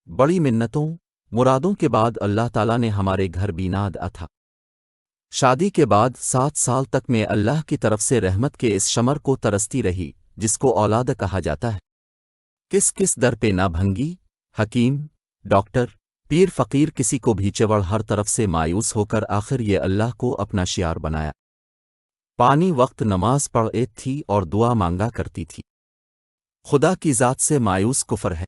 बड़ी मिन्नतों मुरादों के बाद अल्लाह ताला ने हमारे घर बीनाद था। शादी के बाद 7 साल तक मैं अल्लाह की तरफ से रहमत के इस शमर को तरसती रही जिसको औलाद कहा जाता है। किस किस दर पे ना भंगी, हकीम, डॉक्टर, पीर फकीर किसी को भी चवड़ हर तरफ से मायूस होकर आखिर ये अल्लाह को अपना शियार बनाया। पानी वक्त नमाज पढ़ थी और दुआ मांगा करती थी। खुदा की ज़ात से मायूस कुफर है।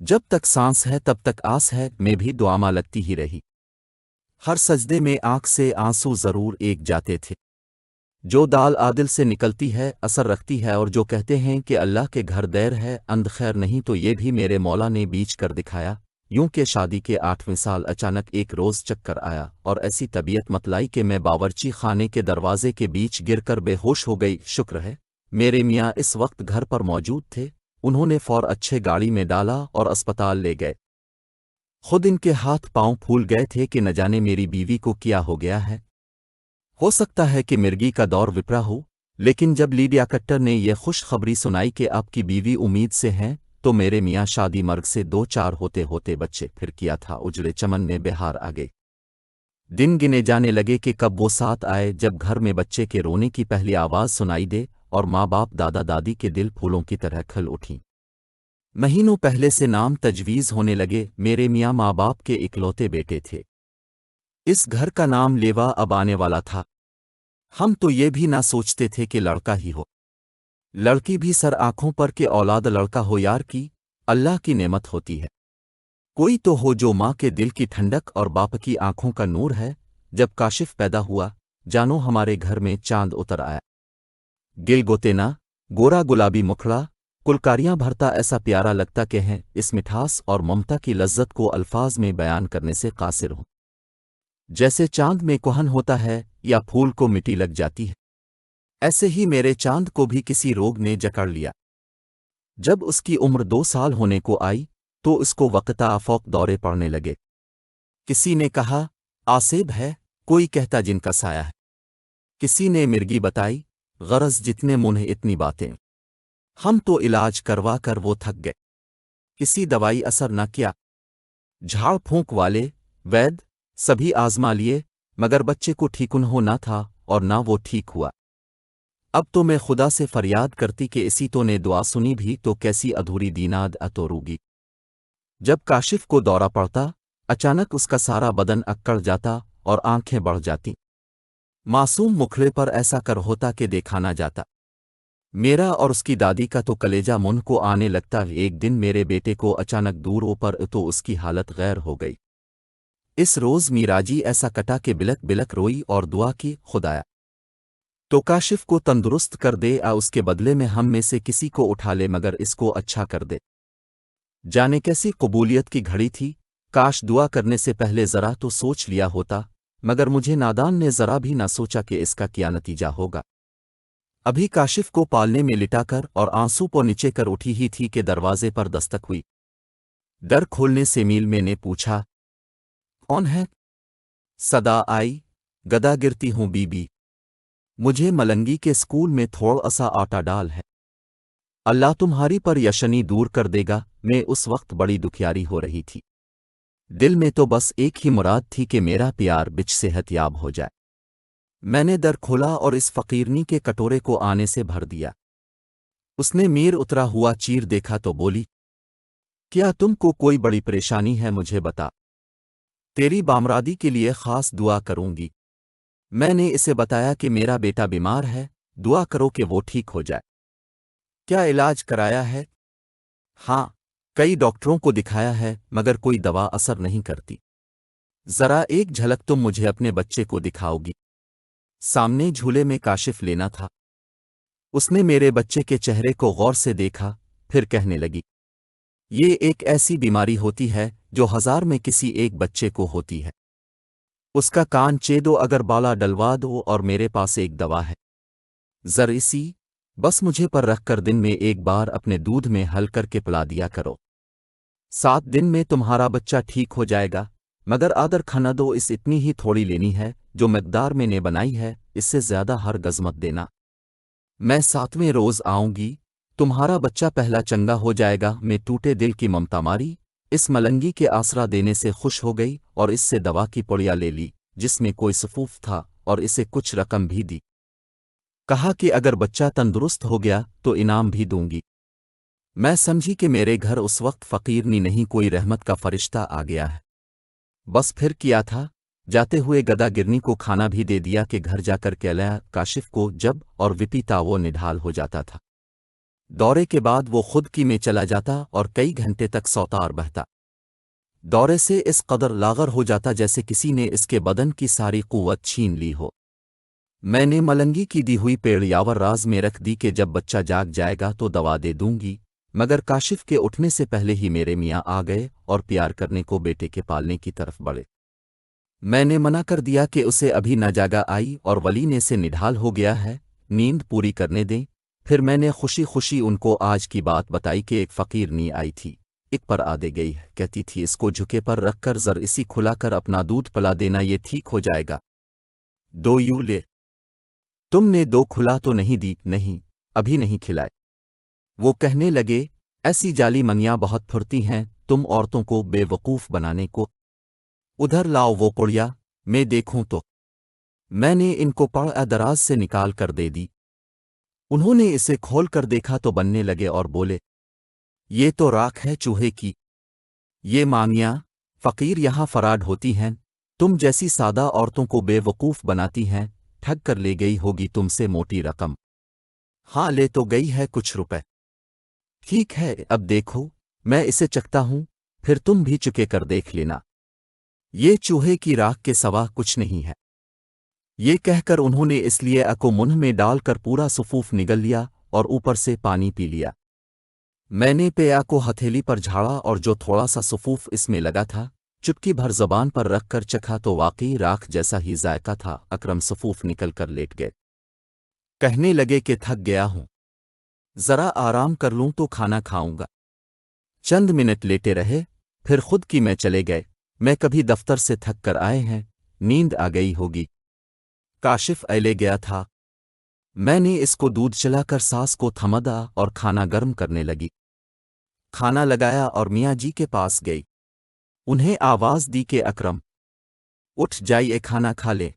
जब तक सांस है तब तक आस है, मैं भी दुआमा लगती ही रही। हर सजदे में आंख से आंसू जरूर एक जाते थे। जो दाल आदिल से निकलती है असर रखती है, और जो कहते हैं कि अल्लाह के घर दैर है अंध खैर नहीं, तो ये भी मेरे मौला ने बीच कर दिखाया। यूं कि शादी के 8वें साल अचानक एक रोज़ चक्कर आया और ऐसी तबीयत मतलाई कि मैं बावर्ची खाने के दरवाजे के बीच गिरकर बेहोश हो गई। शुक्र है मेरे मियाँ इस वक्त घर पर मौजूद थे। उन्होंने फौर अच्छे गाड़ी में डाला और अस्पताल ले गए। खुद इनके हाथ पांव फूल गए थे कि न जाने मेरी बीवी को क्या हो गया है। हो सकता है कि मिर्गी का दौर विपरा हो, लेकिन जब लीडिया कट्टर ने यह खुशखबरी सुनाई कि आपकी बीवी उम्मीद से हैं, तो मेरे मियाँ शादी मर्ग से 2-4 होते होते बच्चे फिर किया था उजड़े चमन में बिहार आ गए। दिन गिने जाने लगे कि कब वो साथ आए जब घर में बच्चे के रोने की पहली आवाज़ सुनाई दे और माँ बाप दादा दादी के दिल फूलों की तरह खिल उठीं। महीनों पहले से नाम तजवीज़ होने लगे। मेरे मियाँ माँ बाप के इकलौते बेटे थे। इस घर का नाम लेवा अब आने वाला था। हम तो ये भी ना सोचते थे कि लड़का ही हो। लड़की भी सर आंखों पर के औलाद लड़का हो यार की अल्लाह की नेमत होती है। कोई तो हो जो माँ के दिल की ठंडक और बाप की आंखों का नूर है। जब काशिफ पैदा हुआ जानो हमारे घर में चांद उतर आया। गिल गोतेना, गोरा गुलाबी मुखड़ा, कुलकारियां भरता, ऐसा प्यारा लगता कि हैं इस मिठास और ममता की लज्जत को अल्फाज में बयान करने से कासिर हूं। जैसे चांद में कोहन होता है या फूल को मिट्टी लग जाती है, ऐसे ही मेरे चांद को भी किसी रोग ने जकड़ लिया। जब उसकी उम्र 2 साल होने को आई तो उसको वक्ता आफौक दौरे पड़ने लगे। किसी ने कहा आसेब है, कोई कहता जिनका साया है, किसी ने मिर्गी बताई। गरज जितने मुंह इतनी बातें। हम तो इलाज करवा कर वो थक गए, किसी दवाई असर न किया। झाड़ फूंक वाले वैद्य सभी आजमा लिए, मगर बच्चे को ठीक हो ना था और ना वो ठीक हुआ। अब तो मैं खुदा से फरियाद करती कि इसी तो ने दुआ सुनी भी तो कैसी अधूरी दीनाद अतोरूगी। जब काशिफ को दौरा पड़ता अचानक उसका सारा बदन अक्कड़ जाता और आंखें बढ़ जाती। मासूम मुखड़े पर ऐसा कर होता कि देखा ना जाता। मेरा और उसकी दादी का तो कलेजा मुंह को आने लगता। एक दिन मेरे बेटे को अचानक दूर पर तो उसकी हालत गैर हो गई। इस रोज़ मीराजी ऐसा कटा कि बिलक बिलक रोई और दुआ की, खुदाया तो काशिफ को तंदुरुस्त कर दे, उसके बदले में हम में से किसी को उठा ले मगर इसको अच्छा कर दे। जाने कैसी कबूलियत की घड़ी थी। काश दुआ करने से पहले ज़रा तो सोच लिया होता, मगर मुझे नादान ने ज़रा भी ना सोचा कि इसका क्या नतीजा होगा। अभी काशिफ को पालने में लिटाकर और आंसू पर नीचे कर उठी ही थी कि दरवाजे पर दस्तक हुई। दर खोलने से मील में ने पूछा कौन है। सदा आई, गदा गिरती हूँ बीबी, मुझे मलंगी के स्कूल में थोड़ा सा आटा डाल है। अल्लाह तुम्हारी पर यशनी दूर कर देगा। मैं उस वक्त बड़ी दुखियारी हो रही थी। दिल में तो बस एक ही मुराद थी कि मेरा प्यार बिच सेहतयाब हो जाए। मैंने दर खोला और इस फकीरनी के कटोरे को आने से भर दिया। उसने मीर उतरा हुआ चीर देखा तो बोली क्या तुमको कोई बड़ी परेशानी है, मुझे बता, तेरी बामरादी के लिए खास दुआ करूंगी। मैंने इसे बताया कि मेरा बेटा बीमार है, दुआ करो कि वो ठीक हो जाए। क्या इलाज कराया है? हाँ, कई डॉक्टरों को दिखाया है मगर कोई दवा असर नहीं करती। जरा एक झलक तुम मुझे अपने बच्चे को दिखाओगी। सामने झूले में काशिफ लेना था। उसने मेरे बच्चे के चेहरे को गौर से देखा, फिर कहने लगी ये एक ऐसी बीमारी होती है जो 1000 में किसी एक बच्चे को होती है। उसका कान चेदो, अगर बाला डलवा दो, और मेरे पास एक दवा है। जर इसी बस मुझे पर रखकर दिन में एक बार अपने दूध में हल करके पिला दिया करो। 7 दिन में तुम्हारा बच्चा ठीक हो जाएगा, मगर आदर खाना दो, इस इतनी ही थोड़ी लेनी है जो मकदार में ने बनाई है, इससे ज्यादा हर गजमत देना। मैं 7वें रोज आऊंगी, तुम्हारा बच्चा पहला चंगा हो जाएगा। मैं टूटे दिल की ममता मारी اس ملنگی کے آسرا دینے سے خوش ہو گئی اور اس سے دوا کی پڑیا لے لی جس میں کوئی صفوف تھا اور اسے کچھ رقم بھی دی۔ کہا کہ اگر بچہ تندرست ہو گیا تو انعام بھی دوں گی۔ میں سمجھی کہ میرے گھر اس وقت فقیر نہیں کوئی رحمت کا فرشتہ آ گیا ہے۔ بس پھر کیا تھا، جاتے ہوئے گدا گرنی کو کھانا بھی دے دیا کہ گھر جا کر کے لیا کاشف کو جب اور وپیتا وہ نڈھال ہو جاتا تھا۔ دورے کے بعد وہ خود کی میں چلا جاتا اور کئی گھنٹے تک سوتار بہتا۔ دورے سے اس قدر لاغر ہو جاتا جیسے کسی نے اس کے بدن کی ساری قوت چھین لی ہو۔ میں نے ملنگی کی دی ہوئی پیڑ یاور راز میں رکھ دی کہ جب بچہ جاگ جائے گا تو دوا دے دوں گی، مگر کاشف کے اٹھنے سے پہلے ہی میرے میاں آ گئے اور پیار کرنے کو بیٹے کے پالنے کی طرف بڑھے۔ میں نے منع کر دیا کہ اسے ابھی نہ جاگا آئی اور ولی نے سے نڈھال ہو گیا ہے، نیند پوری کرنے دیں۔ پھر میں نے خوشی خوشی ان کو آج کی بات بتائی کہ ایک فقیر نی آئی تھی، ایک پر آدے گئی ہے، کہتی تھی اس کو جھکے پر رکھ کر زر اسی کھلا کر اپنا دودھ پلا دینا، یہ ٹھیک ہو جائے گا۔ دو یوں لے، تم نے دو کھلا تو نہیں دی؟ نہیں، ابھی نہیں کھلائے۔ وہ کہنے لگے ایسی جالی منیاں بہت پھرتی ہیں تم عورتوں کو بے وقوف بنانے کو، ادھر لاؤ وہ پڑیا میں دیکھوں تو۔ میں نے ان کو پڑ دراز سے نکال کر دے دی۔ انہوں نے اسے کھول کر دیکھا تو بننے لگے اور بولے یہ تو راکھ ہے چوہے کی، یہ مانگیاں فقیر یہاں فراڈ ہوتی ہیں، تم جیسی سادہ عورتوں کو بے وقوف بناتی ہیں، ٹھگ کر لے گئی ہوگی تم سے موٹی رقم۔ ہاں لے تو گئی ہے کچھ روپے۔ ٹھیک ہے اب دیکھو میں اسے چکھتا ہوں، پھر تم بھی چکے کر دیکھ لینا، یہ چوہے کی راکھ کے سوا کچھ نہیں ہے۔ یہ کہہ کر انہوں نے اس لیے اکو منہ میں ڈال کر پورا صفوف نگل لیا اور اوپر سے پانی پی لیا۔ میں نے پیا کو ہتھیلی پر جھاڑا اور جو تھوڑا سا صفوف اس میں لگا تھا چٹکی بھر زبان پر رکھ کر چکھا تو واقعی راکھ جیسا ہی ذائقہ تھا۔ اکرم صفوف نکل کر لیٹ گئے، کہنے لگے کہ تھک گیا ہوں، ذرا آرام کر لوں تو کھانا کھاؤں گا۔ چند منٹ لیٹے رہے پھر خود کی میں چلے گئے۔ میں کبھی دفتر سے تھک کر آئے ہیں، نیند آ گئی ہوگی۔ کاشف ایلے گیا تھا، میں نے اس کو دودھ چلا کر ساس کو تھمدا اور کھانا گرم کرنے لگی۔ کھانا لگایا اور میاں جی کے پاس گئی، انہیں آواز دی کہ اکرم اٹھ جائیے کھانا کھا لے،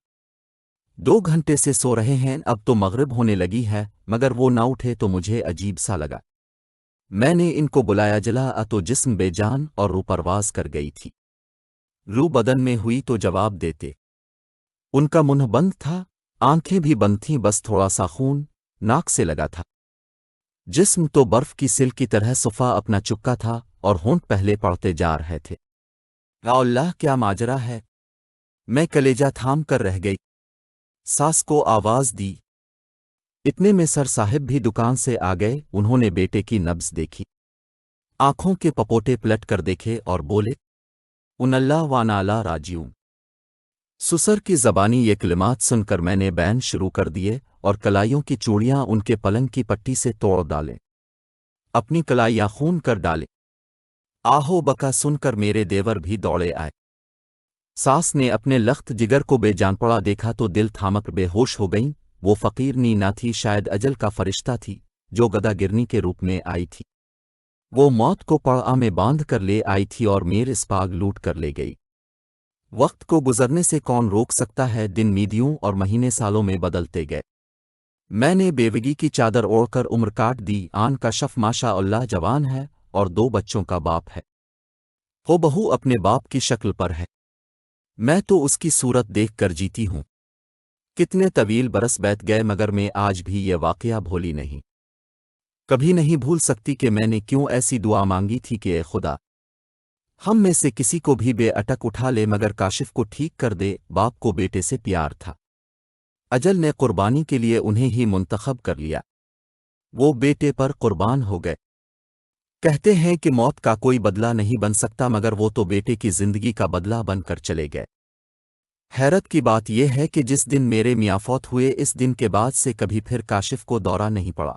2 گھنٹے سے سو رہے ہیں، اب تو مغرب ہونے لگی ہے، مگر وہ نہ اٹھے تو مجھے عجیب سا لگا۔ میں نے ان کو بلایا، جلا تو جسم بے جان اور روح پرواز کر گئی تھی، روح بدن میں ہوئی تو جواب دیتے۔ ان کا منہ بند تھا، آنکھیں بھی بند تھیں، بس تھوڑا سا خون ناک سے لگا تھا۔ جسم تو برف کی سل کی طرح صفا اپنا چپکا تھا اور ہونٹ پہلے پڑتے جا رہے تھے۔ یا اللہ کیا ماجرا ہے، میں کلیجہ تھام کر رہ گئی۔ ساس کو آواز دی، اتنے میں سر صاحب بھی دکان سے آ گئے، انہوں نے بیٹے کی نبض دیکھی، آنکھوں کے پپوٹے پلٹ کر دیکھے اور بولے ان اللہ وانا لا راجعون۔ سسر کی زبانی یہ کلمات سن کر میں نے بین شروع کر دیے اور کلائیوں کی چوڑیاں ان کے پلنگ کی پٹی سے توڑ ڈالیں، اپنی کلائیاں خون کر ڈالیں۔ آہو بکا سن کر میرے دیور بھی دوڑے آئے۔ ساس نے اپنے لخت جگر کو بے جان پڑا دیکھا تو دل تھامک بے ہوش ہو گئیں۔ وہ فقیر نی نہ تھی، شاید اجل کا فرشتہ تھی جو گدا گرنی کے روپ میں آئی تھی۔ وہ موت کو پڑا میں باندھ کر لے آئی تھی اور میر اسپاگ لوٹ کر لے گئی۔ وقت کو گزرنے سے کون روک سکتا ہے، دن میدیوں اور مہینے سالوں میں بدلتے گئے۔ میں نے بیوگی کی چادر اوڑھ کر عمر کاٹ دی۔ آن کا شف ماشاء اللہ جوان ہے اور 2 بچوں کا باپ ہے، وہ بہو اپنے باپ کی شکل پر ہے، میں تو اس کی صورت دیکھ کر جیتی ہوں۔ کتنے طویل برس بیت گئے مگر میں آج بھی یہ واقعہ بھولی نہیں، کبھی نہیں بھول سکتی کہ میں نے کیوں ایسی دعا مانگی تھی کہ اے خدا ہم میں سے کسی کو بھی بے اٹک اٹھا لے مگر کاشف کو ٹھیک کر دے۔ باپ کو بیٹے سے پیار تھا، اجل نے قربانی کے لیے انہیں ہی منتخب کر لیا، وہ بیٹے پر قربان ہو گئے۔ کہتے ہیں کہ موت کا کوئی بدلہ نہیں بن سکتا، مگر وہ تو بیٹے کی زندگی کا بدلہ بن کر چلے گئے۔ حیرت کی بات یہ ہے کہ جس دن میرے میاں فوت ہوئے اس دن کے بعد سے کبھی پھر کاشف کو دورہ نہیں پڑا۔